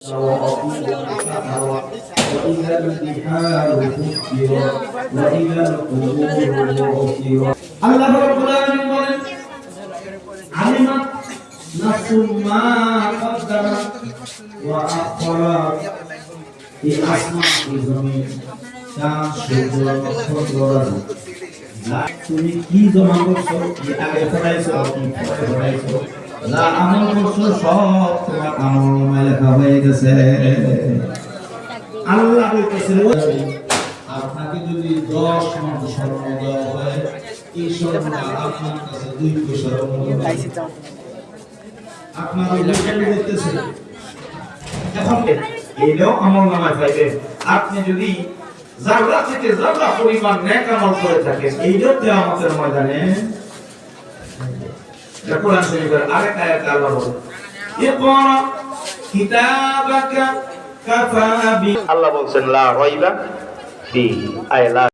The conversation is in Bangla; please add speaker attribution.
Speaker 1: وأطيعوا السحرة وإذا البحار فجرت وإذا القبور بعثرت আল্লাহ রাব্বুল আলামিন বলেন আলিমাত নাফসুম মা কদ্দামাত ওয়া আখরাত এই আসমান এই জমিন চাঁদ সূর্য নক্ষত্র তুমি কি জমা করছো যে আগে পড়াইছো কি পরে পড়াইছো যা আমল করছো সব তোমার আমলনামায় লেখা হয়ে গেছে। আল্লাহ বলতেছে আপনাকে যদি 10 মণ স্বর্ণ দেওয়া হয় এই স্বর্ণ আপনার কাছে 2 পয়সার মূল্য আপনার লেখাই করতেছে এখন এইটাও আমলনামায় পাইবেন। আপনি যদি যারা থেকে যারা পরিমাণ নেক আমল করে থাকেন এইটাও কিয়ামতের ময়দানে কোরআন শরীফের আরেক আয়াতে আল্লাহ বলেন ইকরা কিতাবাকা কাফা বি আল্লাহ বলেন লা রাইবা ফি আয়ালা